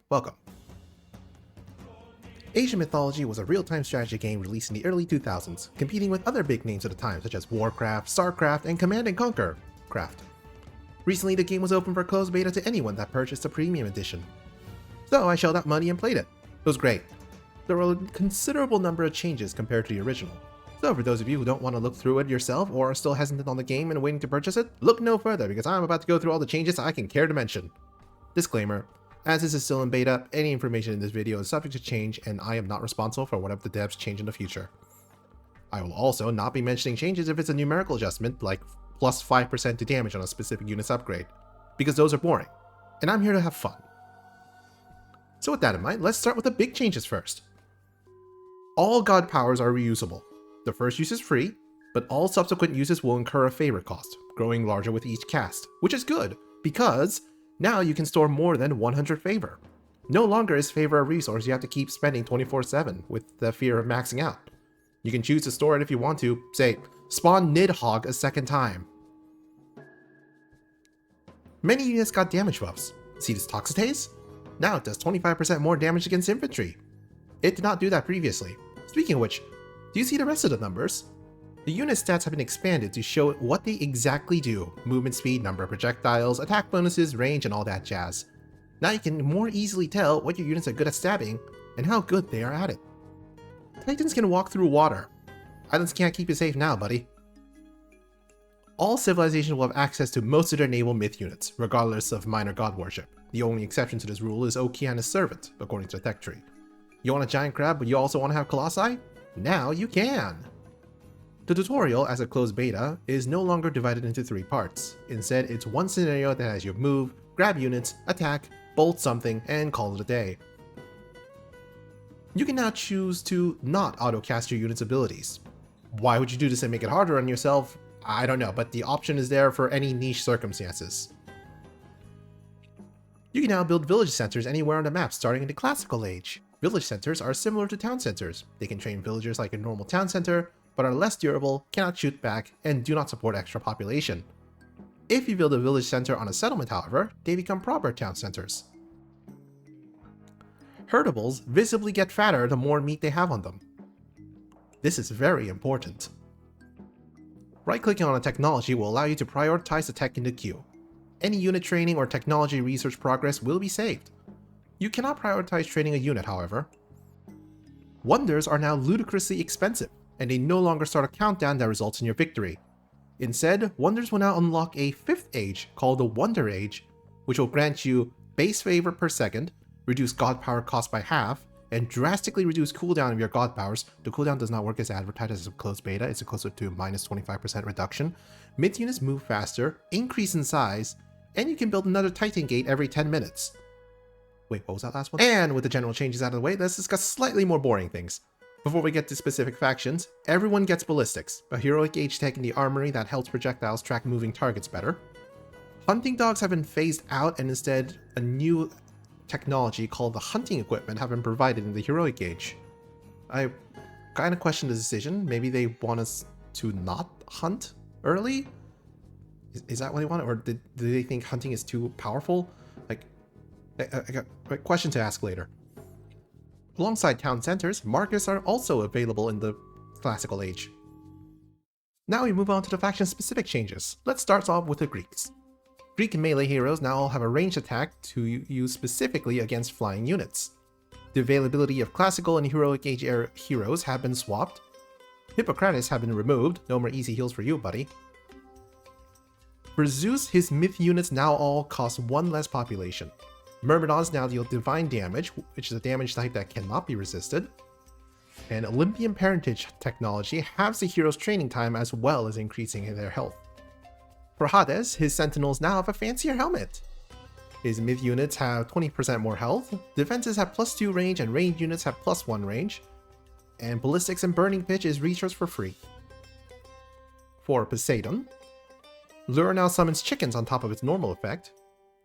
Welcome. Asian Mythology was a real-time strategy game released in the early 2000s, competing with other big names at the time such as Warcraft, StarCraft, and Command & Conquer Craft. Recently, the game was open for closed beta to anyone that purchased a premium edition. So I shelled out money and played it. It was great. There were a considerable number of changes compared to the original. So for those of you who don't want to look through it yourself or are still hesitant on the game and waiting to purchase it, look no further because I'm about to go through all the changes I can care to mention. Disclaimer. As this is still in beta, any information in this video is subject to change and I am not responsible for whatever the devs change in the future. I will also not be mentioning changes if it's a numerical adjustment like plus 5% to damage on a specific unit's upgrade, because those are boring, and I'm here to have fun. So with that in mind, let's start with the big changes first. All god powers are reusable. The first use is free, but all subsequent uses will incur a favor cost, growing larger with each cast, which is good, because now you can store more than 100 favor. No longer is favor a resource you have to keep spending 24/7 with the fear of maxing out. You can choose to store it if you want to, say, spawn Nidhogg a second time. Many units got damage buffs. See this Toxitase? Now it does 25% more damage against infantry. It did not do that previously. Speaking of which, do you see the rest of the numbers? The unit stats have been expanded to show what they exactly do: movement speed, number of projectiles, attack bonuses, range, and all that jazz. Now you can more easily tell what your units are good at stabbing and how good they are at it. Titans can walk through water. Islands can't keep you safe now, buddy. All civilizations will have access to most of their naval myth units, regardless of minor god worship. The only exception to this rule is Okeana's Servant, according to the tech tree. You want a giant crab, but you also want to have Colossi? Now you can! The tutorial, as a closed beta, is no longer divided into 3 parts. Instead, it's one scenario that has you move, grab units, attack, bolt something, and call it a day. You can now choose to not auto-cast your unit's abilities. Why would you do this and make it harder on yourself? I don't know, but the option is there for any niche circumstances. You can now build village centers anywhere on the map starting in the classical age. Village centers are similar to town centers. They can train villagers like a normal town center, but are less durable, cannot shoot back, and do not support extra population. If you build a village center on a settlement, however, they become proper town centers. Herdables visibly get fatter the more meat they have on them. This is very important. Right-clicking on a technology will allow you to prioritize the tech in the queue. Any unit training or technology research progress will be saved. You cannot prioritize training a unit, however. Wonders are now ludicrously expensive, and they no longer start a countdown that results in your victory. Instead, Wonders will now unlock a 5th age called the Wonder Age, which will grant you base favor per second, reduce god power cost by half, and drastically reduce cooldown of your god powers. The cooldown does not work as advertised as a closed beta, it's closer to minus 25% reduction. Myth units move faster, increase in size, and you can build another Titan Gate every 10 minutes. Wait, what was that last one? And with the general changes out of the way, let's discuss slightly more boring things. Before we get to specific factions, everyone gets ballistics, a heroic age tech in the armory that helps projectiles track moving targets better. Hunting dogs have been phased out, and instead a new technology called the hunting equipment have been provided in the heroic age. I kind of question the decision. Maybe they want us to not hunt early? Is that what they want? Or do they think hunting is too powerful? Like, I got a question to ask later. Alongside town centers, markets are also available in the classical age. Now we move on to the faction-specific changes. Let's start off with the Greeks. Greek and melee heroes now all have a ranged attack to use specifically against flying units. The availability of classical and heroic age era heroes have been swapped. Hippocrates have been removed, no more easy heals for you, buddy. For Zeus, his myth units now all cost 1 less population. Myrmidons now deal divine damage, which is a damage type that cannot be resisted. And Olympian parentage technology halves the hero's training time as well as increasing their health. For Hades, his sentinels now have a fancier helmet. His myth units have 20% more health, defenses have +2 range, and ranged units have +1 range. And ballistics and burning pitch is recharged for free. For Poseidon, Lure now summons chickens on top of its normal effect.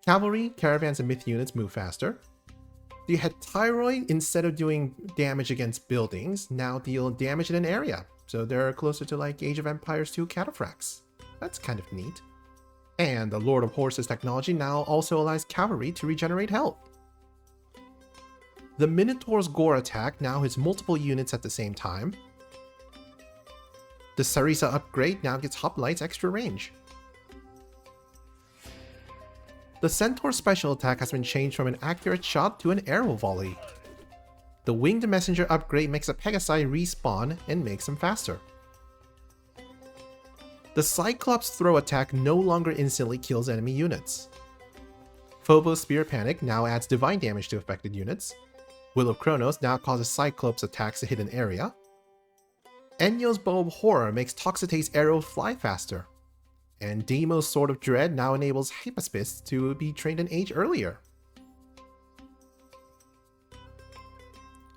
Cavalry, caravans, and myth units move faster. The Hetairoi, instead of doing damage against buildings, now deal damage in an area. So they're closer to like Age of Empires 2 cataphracts. That's kind of neat. And the Lord of Horses technology now also allows cavalry to regenerate health. The Minotaur's Gore attack now hits multiple units at the same time. The Sarisa upgrade now gets Hoplite's extra range. The Centaur's special attack has been changed from an accurate shot to an arrow volley. The Winged Messenger upgrade makes a Pegasi respawn and makes them faster. The Cyclops throw attack no longer instantly kills enemy units. Phobos Spear Panic now adds divine damage to affected units. Will of Kronos now causes Cyclops attacks to hit an area. Enyo's Bow of Horror makes Toxitate's arrow fly faster. And Demo's Sword of Dread now enables Hypaspis to be trained an age earlier.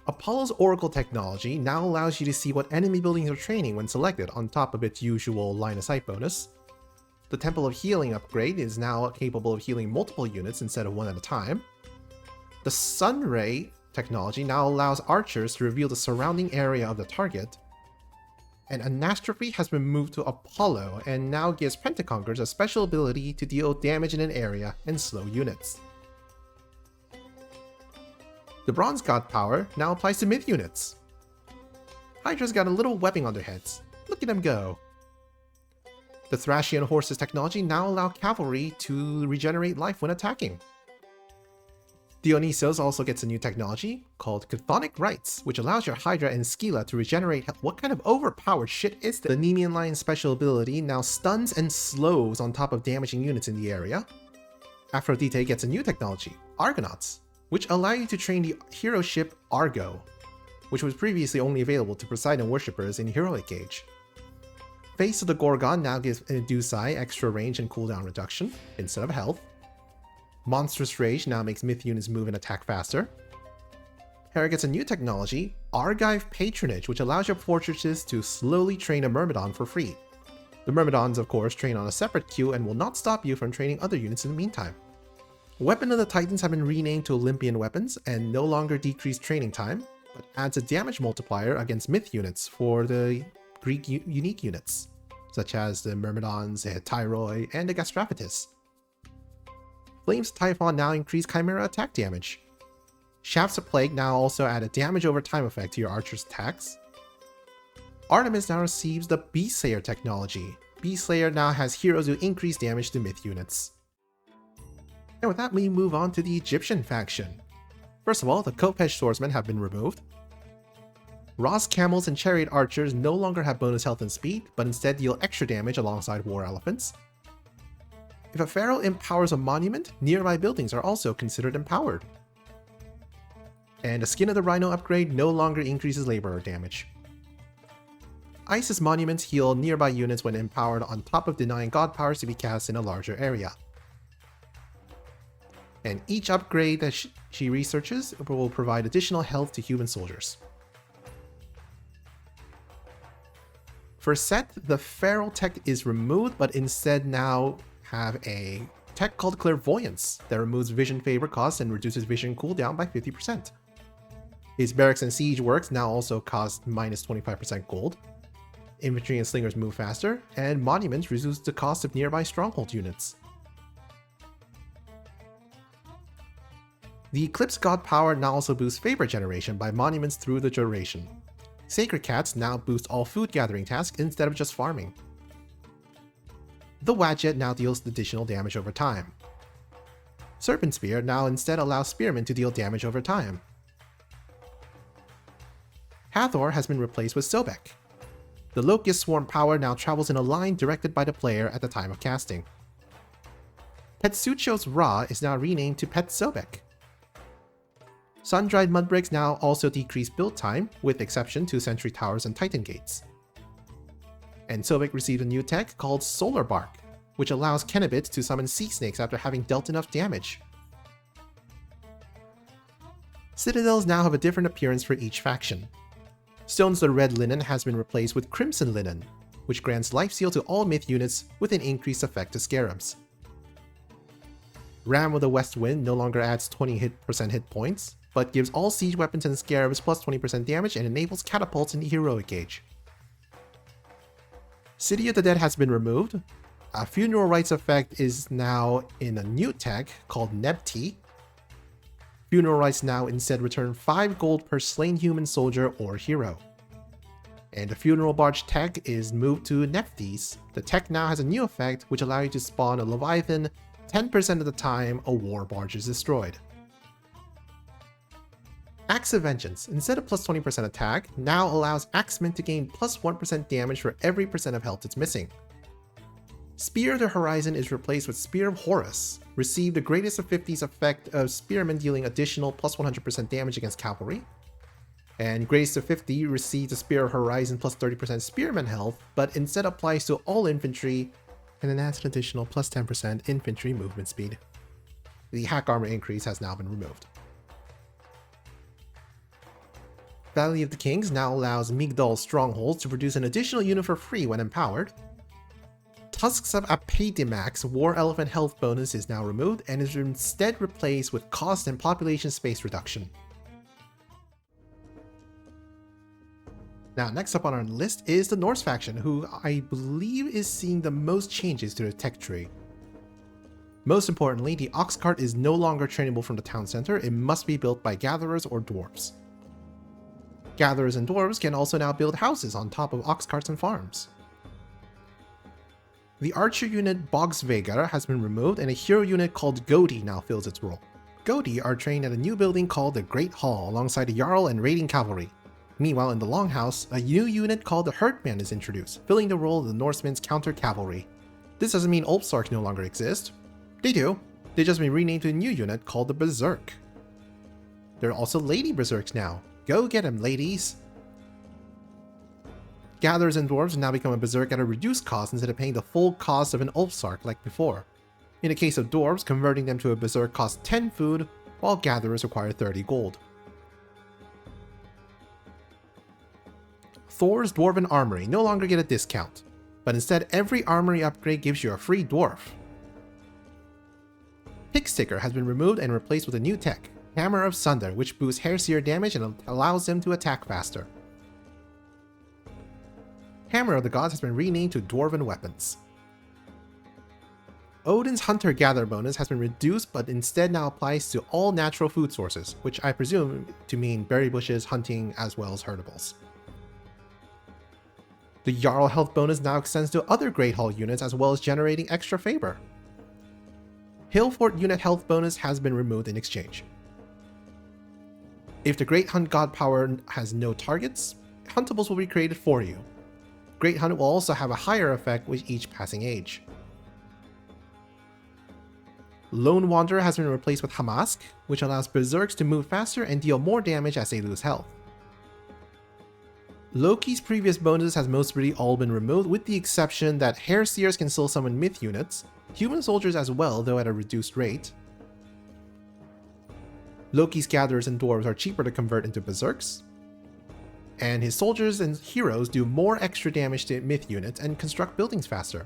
Apollo's Oracle technology now allows you to see what enemy buildings are training when selected on top of its usual line of sight bonus. The Temple of Healing upgrade is now capable of healing multiple units instead of one at a time. The Sunray technology now allows archers to reveal the surrounding area of the target. And Anastrophe has been moved to Apollo and now gives Pentaconkers a special ability to deal damage in an area and slow units. The Bronze God power now applies to myth units. Hydra's got a little webbing on their heads. Look at them go. The Thracian Horses technology now allow cavalry to regenerate life when attacking. Dionysos also gets a new technology called Chthonic Rites, which allows your Hydra and Scylla to regenerate health. What kind of overpowered shit is this? The Nemean Lion's special ability now stuns and slows on top of damaging units in the area. Aphrodite gets a new technology, Argonauts, which allow you to train the hero ship Argo, which was previously only available to Poseidon worshippers in Heroic Age. Face of the Gorgon now gives Medusae extra range and cooldown reduction instead of health. Monstrous Rage now makes myth units move and attack faster. Hera gets a new technology, Argive Patronage, which allows your fortresses to slowly train a Myrmidon for free. The Myrmidons, of course, train on a separate queue and will not stop you from training other units in the meantime. Weapon of the Titans have been renamed to Olympian weapons and no longer decrease training time, but adds a damage multiplier against myth units for the Greek unique units, such as the Myrmidons, the Tyroi, and the Gastraphatus. Flames of Typhon now increase Chimera attack damage. Shafts of Plague now also add a damage over time effect to your archer's attacks. Artemis now receives the Beastslayer technology. Beastslayer now has heroes who increase damage to myth units. And with that, we move on to the Egyptian faction. First of all, the Khopesh swordsmen have been removed. Ross camels and chariot archers no longer have bonus health and speed, but instead deal extra damage alongside war elephants. If a pharaoh empowers a monument, nearby buildings are also considered empowered. And the Skin of the Rhino upgrade no longer increases laborer damage. Isis monuments heal nearby units when empowered on top of denying god powers to be cast in a larger area. And each upgrade that she researches will provide additional health to human soldiers. For Set, the feral tech is removed, but instead now have a tech called Clairvoyance that removes vision favor costs and reduces vision cooldown by 50%. His barracks and siege works now also cost minus 25% gold. Infantry and slingers move faster, and monuments reduce the cost of nearby stronghold units. The Eclipse God power now also boosts favor generation by monuments through the duration. Sacred Cats now boost all food gathering tasks instead of just farming. The Wadjet now deals additional damage over time. Serpent Spear now instead allows spearmen to deal damage over time. Hathor has been replaced with Sobek. The Locust Swarm power now travels in a line directed by the player at the time of casting. Petsucho's Ra is now renamed to Pet Sobek. Sun-Dried Mudbricks now also decrease build time, with exception to Sentry Towers and Titan Gates. And Sobek received a new tech called Solar Bark, which allows Kennebec to summon sea snakes after having dealt enough damage. Citadels now have a different appearance for each faction. Stone's the Red Linen has been replaced with Crimson Linen, which grants Life Seal to all myth units with an increased effect to Scarabs. Ram of the West Wind no longer adds 20% hit points, but gives all siege weapons and scarabs plus 20% damage and enables catapults in the Heroic Age. City of the Dead has been removed. A Funeral Rites effect is now in a new tech called Nebti. Funeral rites now instead return 5 gold per slain human soldier or hero. And the funeral barge tech is moved to Nephthys. The tech now has a new effect which allows you to spawn a Leviathan 10% of the time a war barge is destroyed. Axe of Vengeance, instead of plus 20% attack, now allows axemen to gain plus 1% damage for every percent of health it's missing. Spear of the Horizon is replaced with Spear of Horus. Receive the greatest of 50's effect of spearmen dealing additional plus 100% damage against cavalry. And greatest of 50 receives the Spear of Horizon plus 30% spearman health, but instead applies to all infantry, and then adds an additional plus 10% infantry movement speed. The hack armor increase has now been removed. Valley of the Kings now allows Migdal's strongholds to produce an additional unit for free when empowered. Tusks of Apedimax War Elephant health bonus is now removed and is instead replaced with cost and population space reduction. Now, next up on our list is the Norse Faction, who I believe is seeing the most changes to their tech tree. Most importantly, the ox cart is no longer trainable from the town center. It must be built by gatherers or dwarves. Gatherers and dwarves can also now build houses on top of ox carts and farms. The archer unit Bogsvegar has been removed and a hero unit called Godi now fills its role. Godi are trained at a new building called the Great Hall alongside the Jarl and raiding cavalry. Meanwhile, in the Longhouse, a new unit called the Herdman is introduced, filling the role of the Norsemen's counter-cavalry. This doesn't mean Ulfsark no longer exist. They do. They just been renamed to a new unit called the Berserk. There are also Lady Berserks now. Go get them, ladies! Gatherers and dwarves now become a Berserk at a reduced cost instead of paying the full cost of an Ulfsark like before. In the case of dwarves, converting them to a Berserk costs 10 food, while gatherers require 30 gold. Thor's Dwarven Armory no longer get a discount, but instead every armory upgrade gives you a free dwarf. Picksticker has been removed and replaced with a new tech, Hammer of Sunder, which boosts Hairseer damage and allows them to attack faster. Hammer of the Gods has been renamed to Dwarven Weapons. Odin's Hunter-Gatherer bonus has been reduced but instead now applies to all natural food sources, which I presume to mean berry bushes, hunting, as well as herdables. The Jarl health bonus now extends to other Great Hall units as well as generating extra favor. Hillfort unit health bonus has been removed in exchange. If the Great Hunt God power has no targets, huntables will be created for you. Great Hunt will also have a higher effect with each passing age. Lone Wanderer has been replaced with Hamask, which allows Berserks to move faster and deal more damage as they lose health. Loki's previous bonuses has mostly all been removed, with the exception that Hairseers can still summon myth units, human soldiers as well, though at a reduced rate. Loki's gatherers and dwarves are cheaper to convert into berserks, and his soldiers and heroes do more extra damage to myth units and construct buildings faster.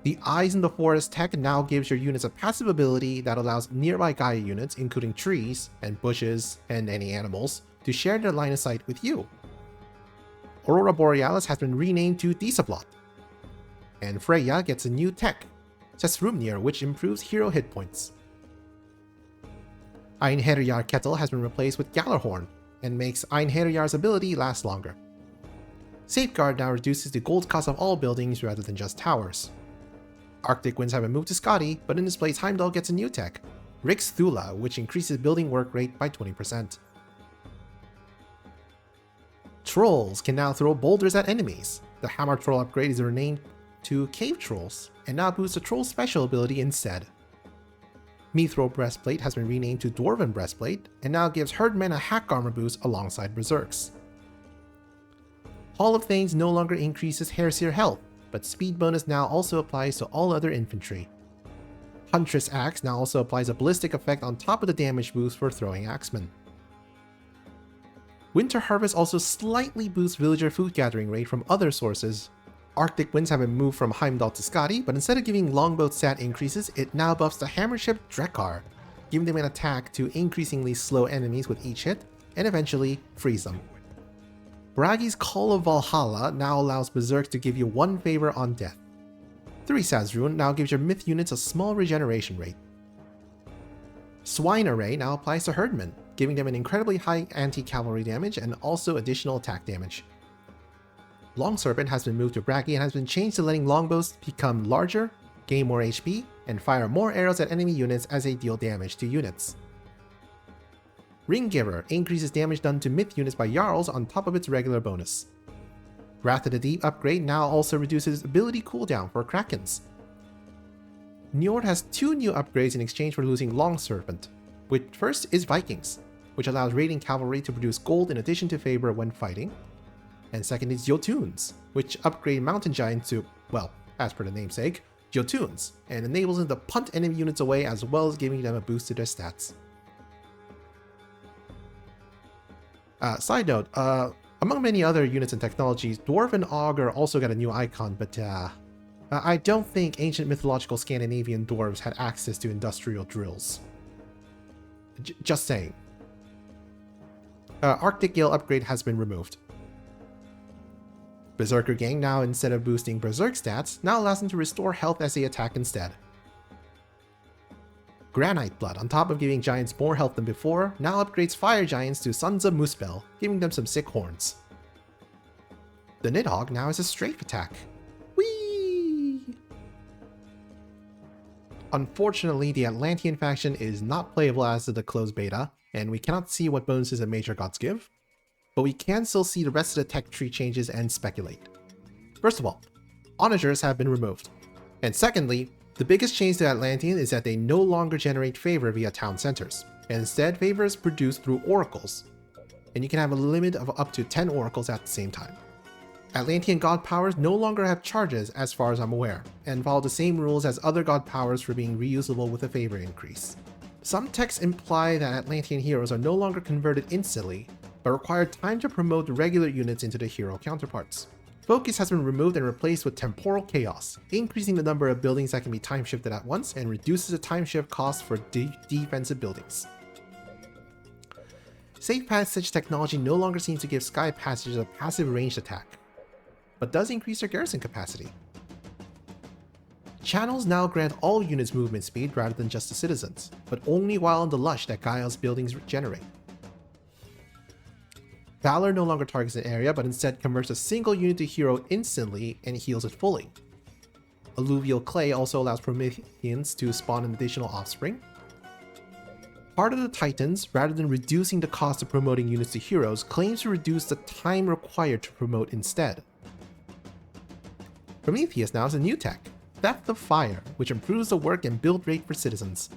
The Eyes in the Forest tech now gives your units a passive ability that allows nearby Gaia units, including trees and bushes and any animals, to share their line of sight with you. Aurora Borealis has been renamed to Disablot, and Freya gets a new tech, Sesrumnir, which improves hero hit points. Einherjar Kettle has been replaced with Gallarhorn, and makes Einherjar's ability last longer. Safeguard now reduces the gold cost of all buildings rather than just towers. Arctic Winds have been moved to Skadi, but in this place Heimdall gets a new tech, Rix Thula, which increases building work rate by 20%. Trolls can now throw boulders at enemies. The Hammer Troll upgrade is renamed to Cave Trolls, and now boosts the Troll's special ability instead. Mithril Breastplate has been renamed to Dwarven Breastplate, and now gives Herdmen a hack armor boost alongside Berserks. Hall of Thanes no longer increases Hairseer health, but speed bonus now also applies to all other infantry. Huntress Axe now also applies a ballistic effect on top of the damage boost for throwing axemen. Winter Harvest also slightly boosts villager food gathering rate from other sources. Arctic Winds have been moved from Heimdall to Skadi, but instead of giving longbow stat increases, it now buffs the hammer ship Drekar, giving them an attack to increasingly slow enemies with each hit, and eventually freeze them. Bragi's Call of Valhalla now allows Berserk to give you 1 favor on death. Thurisaz's Rune now gives your myth units a small regeneration rate. Swine Array now applies to Herdmen, giving them an incredibly high anti-cavalry damage and also additional attack damage. Long Serpent has been moved to Braggy and has been changed to letting longbows become larger, gain more HP, and fire more arrows at enemy units as they deal damage to units. Ring Giver increases damage done to myth units by Jarls on top of its regular bonus. Wrath of the Deep upgrade now also reduces ability cooldown for Krakens. Njord has 2 new upgrades in exchange for losing Long Serpent, which first is Vikings, which allows raiding cavalry to produce gold in addition to favor when fighting, and second is Jotuns, which upgrade Mountain Giants to, well, as per the namesake, Jotuns, and enables them to punt enemy units away as well as giving them a boost to their stats. Side note, among many other units and technologies, Dwarf and Augur also got a new icon, but I don't think ancient mythological Scandinavian dwarves had access to industrial drills. Just saying. Arctic Gale upgrade has been removed. Berserker Gang now, instead of boosting Berserk stats, now allows them to restore health as they attack instead. Granite Blood, on top of giving giants more health than before, now upgrades Fire Giants to Sons of Muspel, giving them some sick horns. The Nidhogg now has a strafe attack. Whee! Unfortunately, the Atlantean faction is not playable as of the closed beta, and we cannot see what bonuses the major gods give, but we can still see the rest of the tech tree changes and speculate. First of all, onagers have been removed. And secondly, the biggest change to Atlantean is that they no longer generate favor via town centers, and instead favor is produced through oracles, and you can have a limit of up to 10 oracles at the same time. Atlantean god powers no longer have charges as far as I'm aware, and follow the same rules as other god powers for being reusable with a favor increase. Some texts imply that Atlantean heroes are no longer converted instantly, but require time to promote regular units into the hero counterparts. Focus has been removed and replaced with Temporal Chaos, increasing the number of buildings that can be time shifted at once and reduces the time shift cost for defensive buildings. Safe Passage technology no longer seems to give Sky Passage a passive ranged attack, but does increase their garrison capacity. Channels now grant all units movement speed rather than just the citizens, but only while in the lush that Gael's buildings generate. Valor no longer targets an area, but instead converts a single unit to hero instantly and heals it fully. Alluvial Clay also allows Prometheans to spawn an additional offspring. Part of the Titans, rather than reducing the cost of promoting units to heroes, claims to reduce the time required to promote instead. Prometheus now has a new tech, Theft of Fire, which improves the work and build rate for citizens.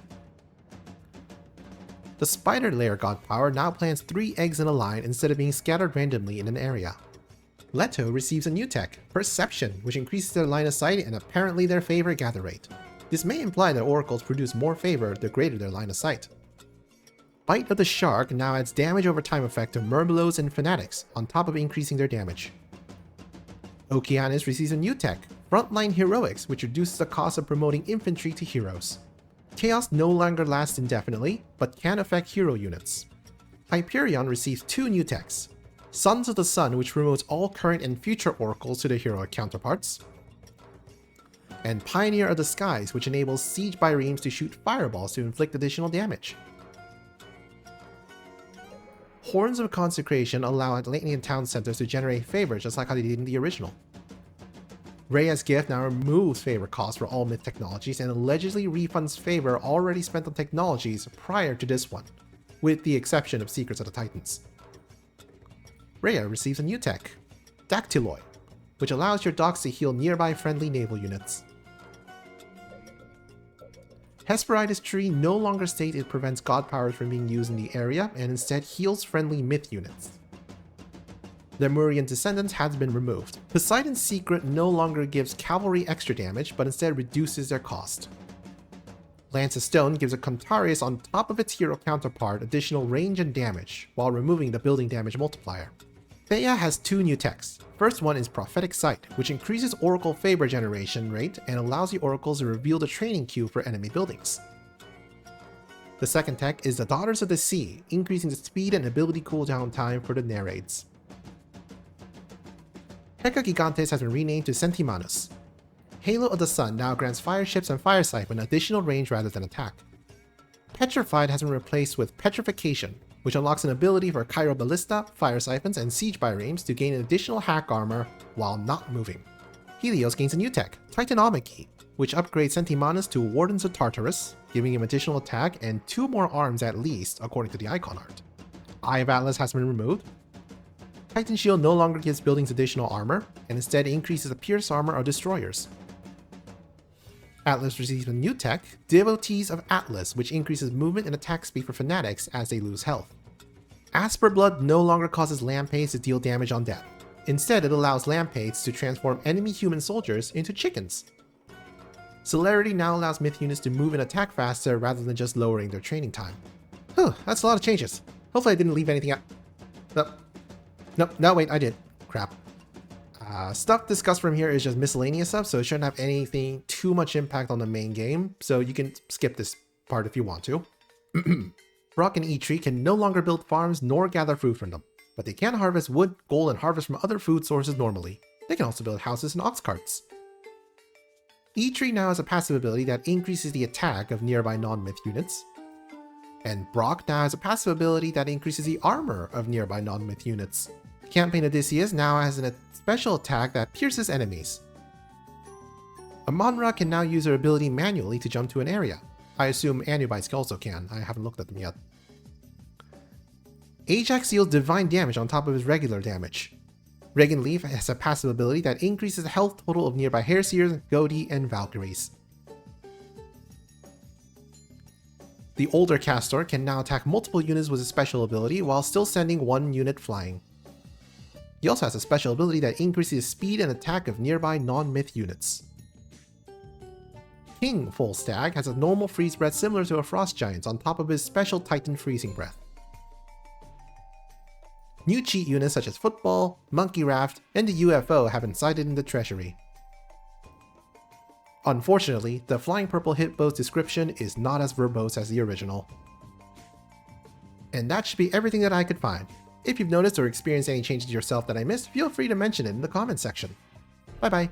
The Spider Layer god power now plants 3 eggs in a line instead of being scattered randomly in an area. Leto receives a new tech, Perception, which increases their line of sight and apparently their favor gather rate. This may imply that oracles produce more favor the greater their line of sight. Bite of the Shark now adds damage over time effect to Murmillows and Fanatics, on top of increasing their damage. Okeanis receives a new tech, Frontline Heroics, which reduces the cost of promoting infantry to heroes. Chaos no longer lasts indefinitely, but can affect hero units. Hyperion receives 2 new techs, Sons of the Sun, which promotes all current and future oracles to their hero counterparts, and Pioneer of the Skies, which enables siege biremes to shoot fireballs to inflict additional damage. Horns of Consecration allow Atlantean town centers to generate favor just like how they did in the original. Rhea's Gift now removes favor costs for all myth technologies and allegedly refunds favor already spent on technologies prior to this one, with the exception of Secrets of the Titans. Rhea receives a new tech, Dactyloid, which allows your docks to heal nearby friendly naval units. Hesperides Tree no longer states it prevents god powers from being used in the area and instead heals friendly myth units. Lemurian Descendants has been removed. Poseidon's Secret no longer gives cavalry extra damage, but instead reduces their cost. Lance of Stone gives a Contarius on top of its hero counterpart additional range and damage, while removing the building damage multiplier. Theia has 2 new techs. First one is Prophetic Sight, which increases Oracle favor generation rate and allows the oracles to reveal the training queue for enemy buildings. The second tech is the Daughters of the Sea, increasing the speed and ability cooldown time for the Nereids. Heka Gigantes has been renamed to Sentimanus. Halo of the Sun now grants fire ships and fire siphon additional range rather than attack. Petrified has been replaced with Petrification, which unlocks an ability for Cairo Ballista, Fire Siphons, and Siege Biremes to gain an additional hack armor while not moving. Helios gains a new tech, Titanomic, which upgrades Sentimanus to Wardens of Tartarus, giving him additional attack and 2 more arms at least, according to the icon art. Eye of Atlas has been removed. Titan Shield no longer gives buildings additional armor, and instead increases the pierce armor of destroyers. Atlas receives a new tech, Devotees of Atlas, which increases movement and attack speed for fanatics as they lose health. Asper Blood no longer causes Lampades to deal damage on death. Instead, it allows Lampades to transform enemy human soldiers into chickens. Celerity now allows myth units to move and attack faster rather than just lowering their training time. Whew, that's a lot of changes. Hopefully I didn't leave anything out. No, wait, I did. Crap. Stuff discussed from here is just miscellaneous stuff, so it shouldn't have anything too much impact on the main game, so you can skip this part if you want to. Brock and E-Tree can no longer build farms nor gather food from them, but they can harvest wood, gold, and harvest from other food sources normally. They can also build houses and ox carts. E-Tree now has a passive ability that increases the attack of nearby non-myth units, and Brock now has a passive ability that increases the armor of nearby non-myth units. Campaign Odysseus now has a special attack that pierces enemies. Amonra can now use her ability manually to jump to an area. I assume Anubites also can, I haven't looked at them yet. Ajax deals divine damage on top of his regular damage. Regan Leaf has a passive ability that increases the health total of nearby Hairseers, Godi, and Valkyries. The older Castor can now attack multiple units with a special ability while still sending 1 unit flying. He also has a special ability that increases speed and attack of nearby non-myth units. King Full Stag has a normal freeze breath similar to a Frost Giant's on top of his special Titan Freezing Breath. New cheat units such as Football, Monkey Raft, and the UFO have been cited in the treasury. Unfortunately, the Flying Purple Hitbo's description is not as verbose as the original. And that should be everything that I could find. If you've noticed or experienced any changes yourself that I missed, feel free to mention it in the comments section. Bye bye!